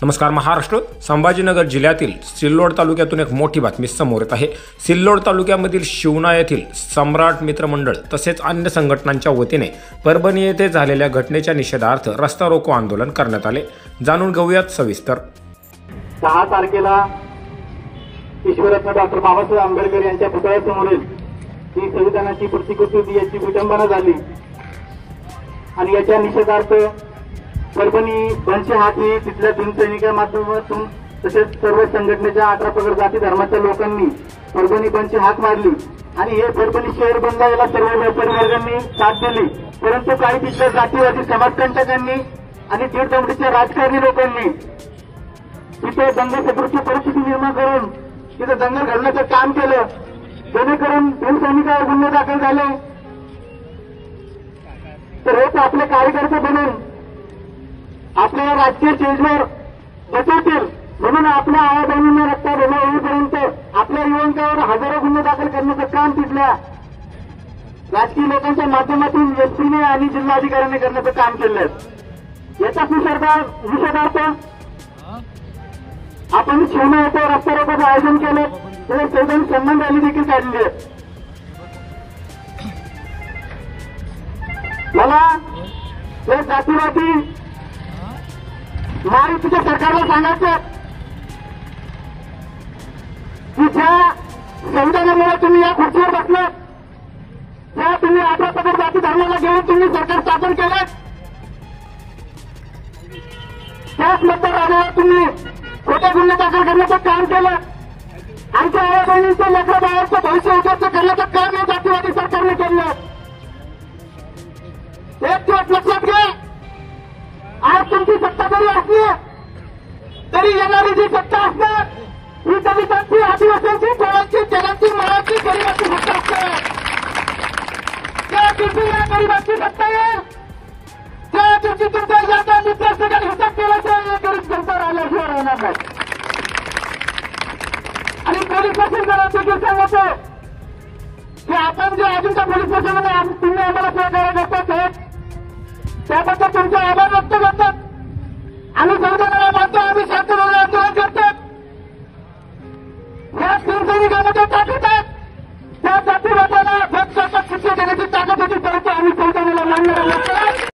नमस्कार महाराष्ट्र. संभाजीनगर जिल्ह्यातील सिल्लोड तालुक्यातून एक मोठी बातमी समोर येत आहे. सिल्लोड तालुक्यामधील शिवना येथील सम्राट मित्र मंडळ तसेच अन्य संघटनांच्या वतीने परभणी येथे झालेल्या घटनेच्या निषेधार्थ रस्ता रोको आंदोलन करण्यात आले. जाणून घेऊयात सविस्तर. 6 तारखेला ईश्वररत्न डॉक्टर बाबासाहेब आंबेडकर यांच्या पुतळ्यासमोरील ही संविधानाची प्रतिकृती याची विटंबना झाली आणि याच्या निषेधार्थ परभणी बनशे हाती तिथल्या भीमसैनिका माध्यमातून तसेच सर्व संघटनेच्या 18 पगड जाती धर्माच्या लोकांनी परभणी बनशे हाक मारली आणि हे परभणी शहर बंद याला सर्व व्यापारी वर्गांनी साथ दिली. परंतु काही तिथल्या जातीवादी समाजकंटकांनी आणि दीड दमडीच्या राजकारणी लोकांनी तिथे दंगसदृश परिस्थिती निर्माण करून तिथे दंगल घडण्याचं काम केलं, जेणेकरून भीमसैनिकावर गुन्हे दाखल झाले. तर हेच आपले कार्यकर्ते बनून आपल्या राजकीय स्टेजवर बसवतील म्हणून आपल्या आया बहिणींना रक्ता देणं होईपर्यंत आपल्या युवकांवर हजारो गुन्हे दाखल करण्याचं काम तिथल्या राजकीय लोकांच्या माध्यमातून एसपीने आणि जिल्हाधिकाऱ्यांनी करण्याचं काम केलंय. याचाच निषेधार्थ आपण शिवना येथे रस्ता रोकोचं आयोजन केलं. त्याचे सैद्धांतिक संबंध रॅली देखील काढली आहे. मला हे जातीवादी महायुतीच्या सरकारला सांगायचं की ज्या संविधानामुळे तुम्ही या खुर्चीवर बसलात, ज्या तुम्ही 18 पगड जाती धर्माला घेऊन तुम्ही सरकार स्थापन केलं, त्याच मतदारावर तुम्ही खोटे गुन्हे दाखल करण्याचं काम केलं. आमच्या आया बहिणींचं लेकरं बाळाचं भविष्य उद्ध्वस्त करण्याचं काम या जातीवादी सरकारने केलं. एक दिवस लक्षात घ्या, आज तुमची सत्ता जरी असली तरी येणारी जी सत्ता असणार ही दलितांची, आदिवासींची, कोळांची, जगांची, मराठी, गरिबांची सत्ता असणार. त्या दिवशी या गरिबांची सत्ता येईल, त्या दिवशी तुमच्या जागा मित्रांसोबत हिसाब केल्याशिवाय या गरीब जनता राहिल्याशिवाय राहणार नाही. आणि पोलीस प्रशासनाला देखील सांगायचं की आपण जे अजूनच्या पोलीस प्रशासनाने तुम्ही आम्हाला सहकार्य करतात त्याबद्दल तुमचे आभार व्यक्त करतात. आम्ही संविधानाला मानतो, आम्ही शांततेने आंदोलन करतात. या भीमसैनिकांमध्ये ताकद आहे, त्या जातीवादाला भक्तांना शिक्षा देण्याची ताकद होती, परंतु आम्ही संविधानाला मानणारे लोक